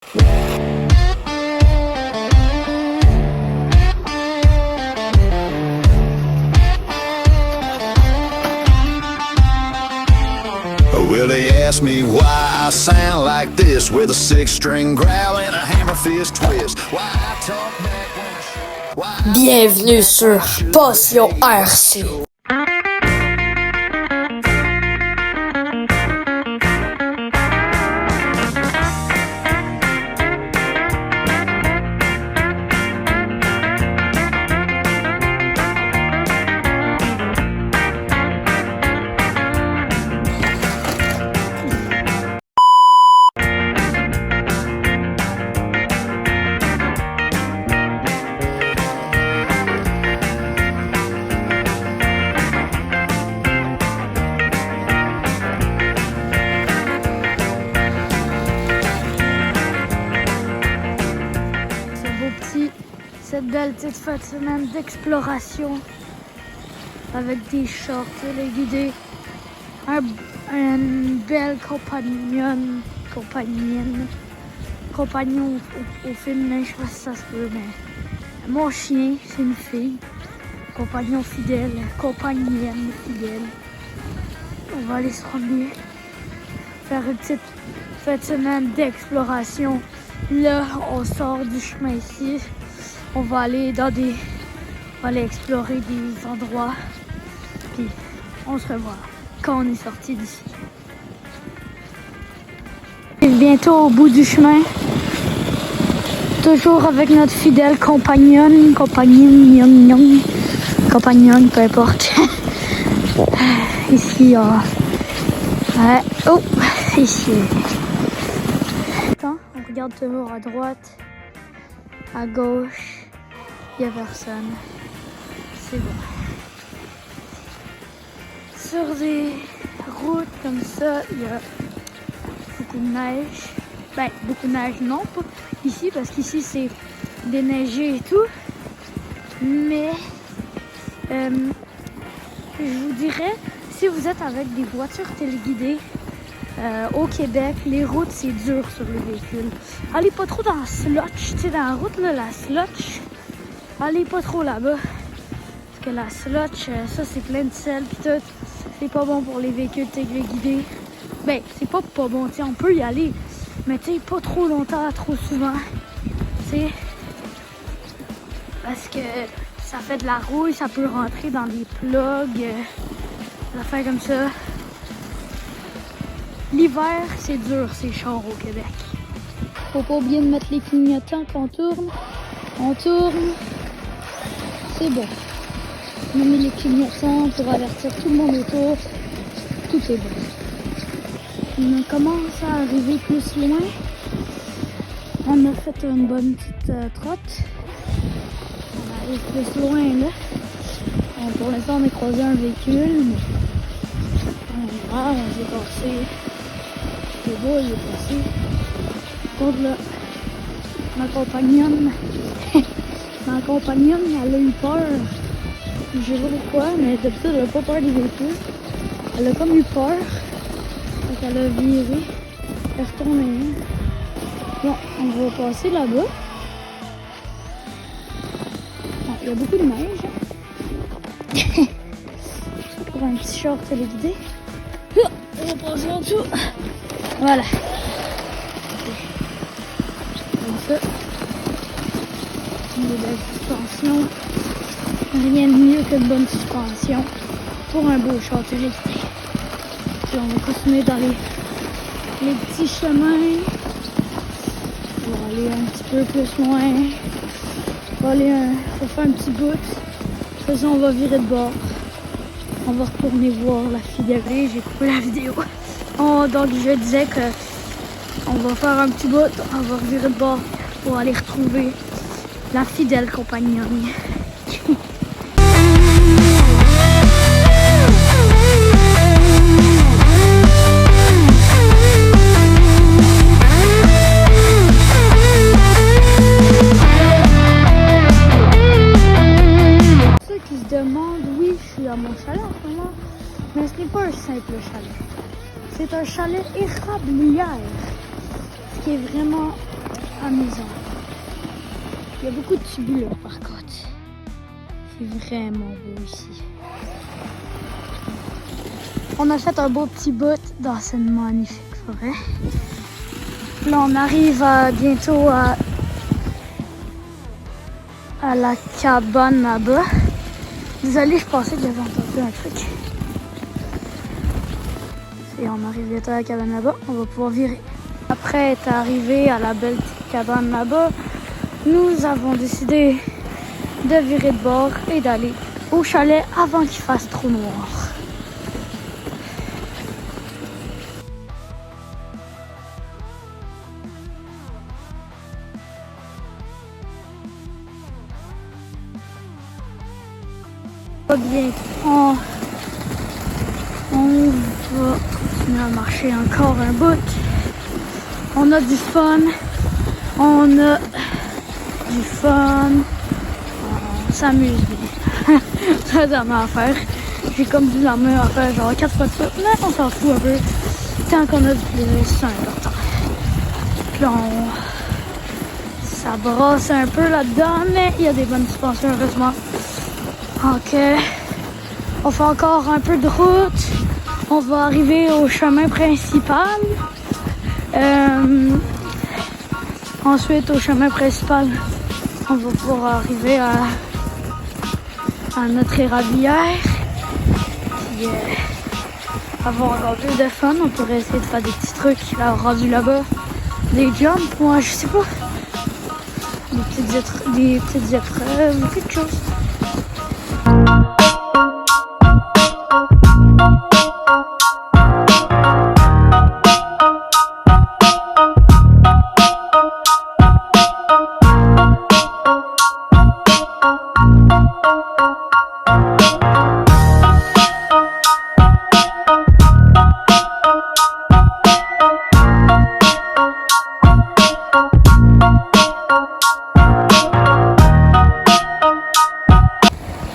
Well, they ask me why I sound like this, with a six-string growl and a hammer fist twist. Why I talk back when I shoot. Why I Bienvenue sur Potion RC. Cette belle petite fin de semaine d'exploration avec des shorts téléguidés, une belle compagnon au féminin, je sais pas si ça se peut, mais mon chien c'est une fille, compagnon fidèle, compagnonne fidèle. On va aller se promener, faire une petite fin de semaine d'exploration. Là on sort du chemin ici. On va aller explorer des endroits, puis on se revoit quand on est sorti d'ici. Bientôt au bout du chemin, toujours avec notre fidèle compagnonne, peu importe. Ici, ici. On regarde toujours à droite, à gauche. Il n'y a personne. C'est bon. Sur des routes comme ça, il y a beaucoup de neige. Ben, beaucoup de neige, non, pas ici, parce qu'ici c'est déneigé et tout. Mais, je vous dirais, si vous êtes avec des voitures téléguidées, au Québec, les routes, c'est dur sur les véhicules. Allez pas trop dans la slotch. Tu sais, dans la route, là, la slotch. Allez pas trop là-bas. Parce que la slotch, ça, c'est plein de sel pis tout. C'est pas bon pour les véhicules téléguidés. Ben, c'est pas bon. Tu sais, on peut y aller. Mais tu sais, pas trop longtemps, trop souvent. Tu sais. Parce que ça fait de la rouille, ça peut rentrer dans des plugs. Des affaires comme ça. L'hiver, c'est dur, c'est chaud au Québec. Faut pas oublier de mettre les clignotants quand on tourne. On tourne. C'est bon. On a mis les clignotants pour avertir tout le monde autour. Tout est bon. On commence à arriver plus loin. On a fait une bonne petite trotte. On arrive plus loin là. Pour l'instant, on a croisé un véhicule. Mais on s'est passé. C'est beau, il est passé. Contre là, ma compagnonne, elle a eu peur. Je sais pas pourquoi, mais d'habitude, elle a pas peur des véhicules. Elle a comme eu peur. Donc elle a viré. Elle est retournée. Bon, on va passer là-bas. Bon, il y a beaucoup de neige. Pour un petit short téléguidé. On va passer en dessous. Voilà. Comme ça. Des belles suspensions. Rien de mieux que de bonne suspension pour un beau short téléguidé. Puis on va continuer dans les petits chemins. On va aller un petit peu plus loin. On va faire un petit bout. De toute façon, on va virer de bord. On va retourner voir la fidélité. J'ai coupé la vidéo. Donc je disais que on va faire un petit bout. On va revirer de bord pour aller retrouver la fidèle compagnonne. Ceux qui se demandent, oui, je suis à mon chalet en ce moment, mais ce n'est pas un simple chalet. C'est un chalet érablière, ce qui est vraiment amusant. Il y a beaucoup de tubulures par contre. C'est vraiment beau ici. On a fait un beau petit bout dans cette magnifique forêt. Là, on arrive bientôt à la cabane là-bas. Désolée, je pensais que j'avais entendu un truc. Et on arrive bientôt à la cabane là-bas, on va pouvoir virer. Après être arrivé à la belle petite cabane là-bas, nous avons décidé de virer de bord et d'aller au chalet avant qu'il fasse trop noir. Bien, on va continuer à marcher encore un bout. On a du fun. On s'amuse bien. C'est la même affaire. J'ai comme dit la même affaire, genre 4 fois de suite, mais on s'en fout un peu. Tant qu'on a du plaisir, c'est important. Puis là, ça brasse un peu là-dedans, mais il y a des bonnes suspensions, heureusement. Ok, on fait encore un peu de route. On va arriver au chemin principal. Ensuite, au chemin principal, on va pouvoir arriver à notre érablière. Puis avoir encore plus de fun. On pourrait essayer de faire des petits trucs là, rendus là-bas. Des jumps, moi je sais pas. Des petites épreuves, quelque chose.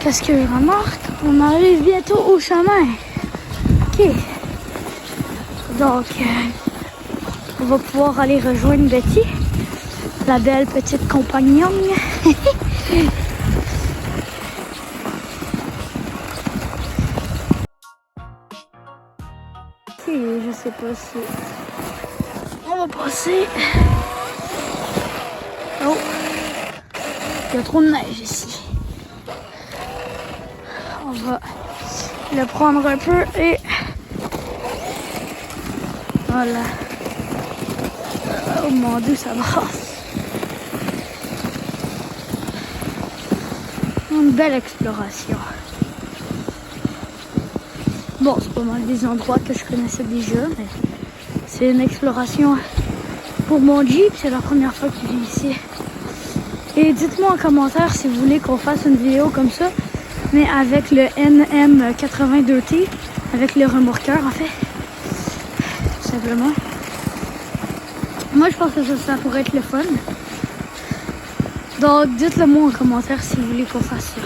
Qu'est-ce que je remarque? On arrive bientôt au chemin. Ok. Donc, on va pouvoir aller rejoindre Betty, la belle petite compagnonne. Ok, je sais pas si on va passer. Oh, il y a trop de neige ici. On va le prendre un peu et voilà. Oh mon Dieu, ça brasse. Une belle exploration. Bon, c'est pas mal des endroits que je connaissais déjà, mais c'est une exploration pour mon Jeep. C'est la première fois que je viens ici. Et dites-moi en commentaire si vous voulez qu'on fasse une vidéo comme ça, mais avec le NM82T, avec le remorqueur en fait, tout simplement. Moi je pense que ça pourrait être le fun. Donc dites-le moi en commentaire si vous voulez qu'on fasse ça.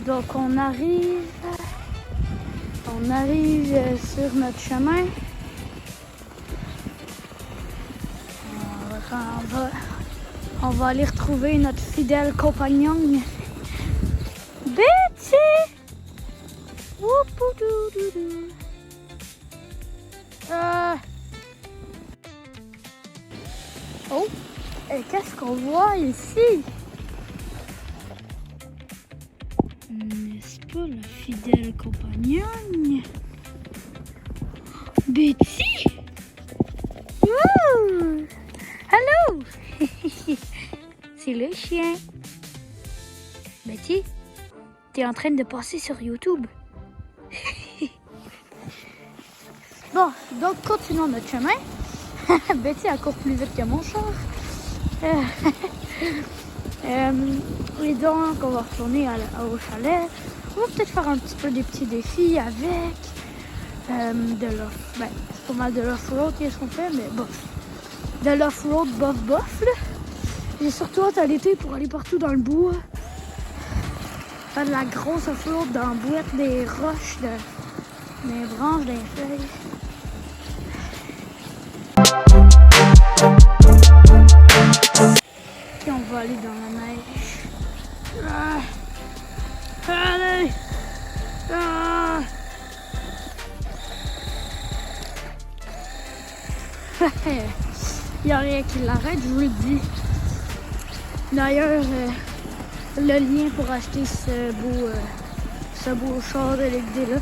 Donc on arrive sur notre chemin. On va aller retrouver notre fidèle compagnonne Betty. Oh, et qu'est-ce qu'on voit ici? N'est-ce pas la fidèle compagnonne Betty? Wouh! Allô! C'est le chien. Betty, t'es en train de passer sur YouTube. Bon, donc continuons notre chemin. Betty elle court plus vite que mon char. Et donc, on va retourner au chalet. On va peut-être faire un petit peu des petits défis avec de l'off. Ben, c'est pas mal de l'off-road qu'est-ce qu'on fait, mais bof. De l'off-road bof là. J'ai surtout hâte à l'été pour aller partout dans le bois. Faire de la grosse off-road dans la boîte, des roches, des branches, des feuilles. Puis on va aller dans la neige. Allez! Il n'y a rien qui l'arrête, je vous le dis. D'ailleurs, le lien pour acheter ce beau char de l'idée là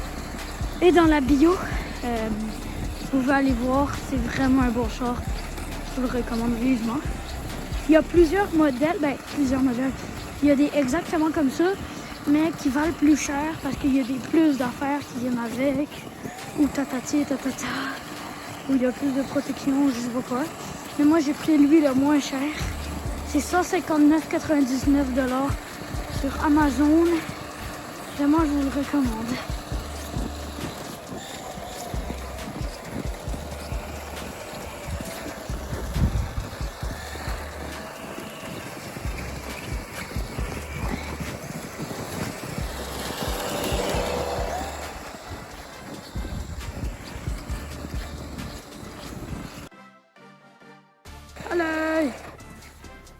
est dans la bio. Vous pouvez aller voir, c'est vraiment un beau char. Je vous le recommande vivement. Il y a plusieurs modèles, il y a des exactement comme ça, mais qui valent plus cher parce qu'il y a des plus d'affaires qui viennent avec, ou tatati, tatata, où il y a plus de protection, je sais pas quoi. Mais moi j'ai pris lui le moins cher. C'est 159,99 $ sur Amazon. Vraiment, je vous le recommande. Allez!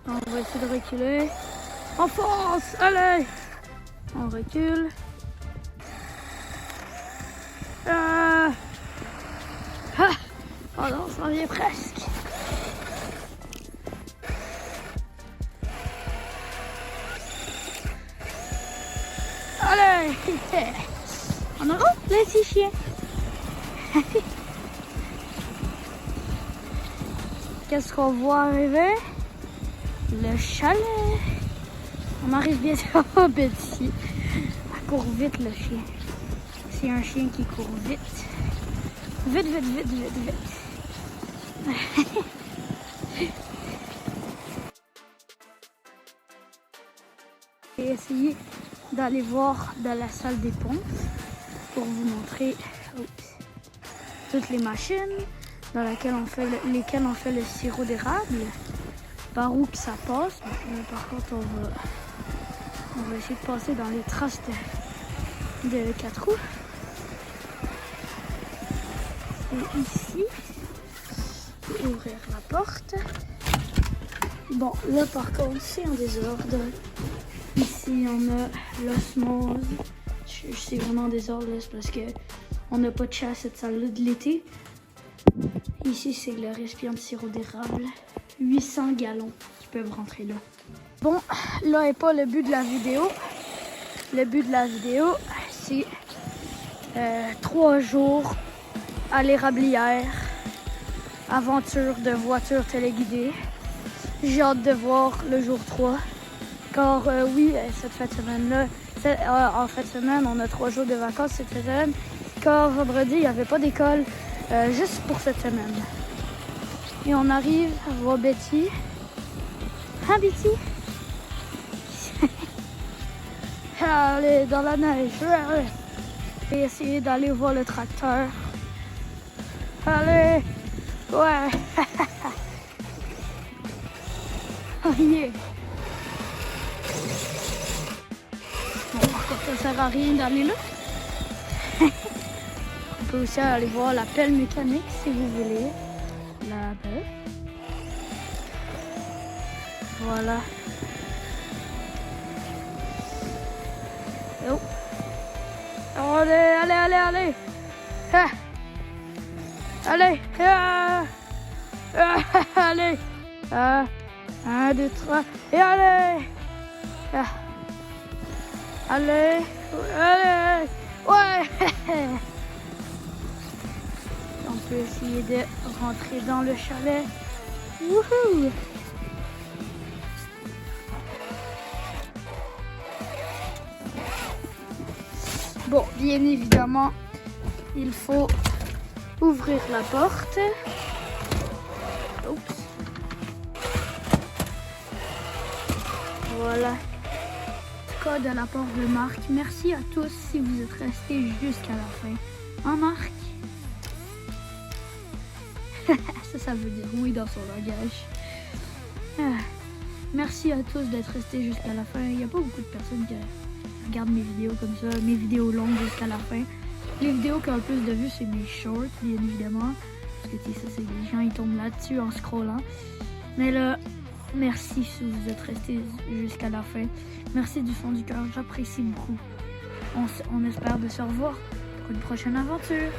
On va essayer de reculer. On fonce! Allez! On recule. Ah! Oh non, ça en vient presque. Allez! On aura les petits chiens. Qu'est-ce qu'on voit arriver? Le chalet. On arrive bientôt à Betty. Elle court vite le chien. C'est un chien qui court vite. Vite, vite, vite, vite, vite. J'ai essayé d'aller voir dans la salle des pompes pour vous montrer toutes les machines dans lesquelles on fait le sirop d'érable. Par où que ça passe. Par contre, on va essayer de passer dans les traces de 4 roues. Et ici, ouvrir la porte. Bon, là par contre, c'est en désordre. Ici, on a l'osmose. C'est vraiment en désordre, c'est parce que on n'a pas de chat à cette salle-là de l'été. Ici, c'est le récipient de sirop d'érable. 800 gallons qui peuvent rentrer là. Bon, là n'est pas le but de la vidéo. Le but de la vidéo, c'est 3 jours à l'érablière. Aventure de voiture téléguidée. J'ai hâte de voir le jour 3. Car oui, cette fin de semaine-là, en fin de semaine, on a 3 jours de vacances cette semaine. Car vendredi, il n'y avait pas d'école, juste pour cette semaine. Et on arrive à voir Betty. Hein, Betty? Allez, dans la neige. Et essayer d'aller voir le tracteur. Allez! Ouais! Oh yeah! Bon, par contre, ça sert à rien d'aller là. On peut aussi aller voir la pelle mécanique si vous voulez. La pelle. Voilà. Oh. Allez, allez, allez, allez! Ah. Allez! Ah. Ah. Allez! 1, 2, 3, et allez! Ah. Allez! Allez! Ouais! On peut essayer de rentrer dans le chalet. Wouhou! Bon, bien évidemment, il faut ouvrir la porte. Oups. Voilà. Code à la porte de Marc. Merci à tous si vous êtes restés jusqu'à la fin. Hein, Marc? ça veut dire oui dans son langage. Merci à tous d'être restés jusqu'à la fin. Il n'y a pas beaucoup de personnes qui regardent mes vidéos comme ça, mes vidéos longues jusqu'à la fin. Les vidéos qui ont le plus de vues, c'est mes shorts, bien évidemment. Parce que tu sais, ça, c'est les gens, ils tombent là-dessus en scrollant. Mais là, merci si vous êtes restés jusqu'à la fin. Merci du fond du cœur, j'apprécie beaucoup. On espère de se revoir pour une prochaine aventure.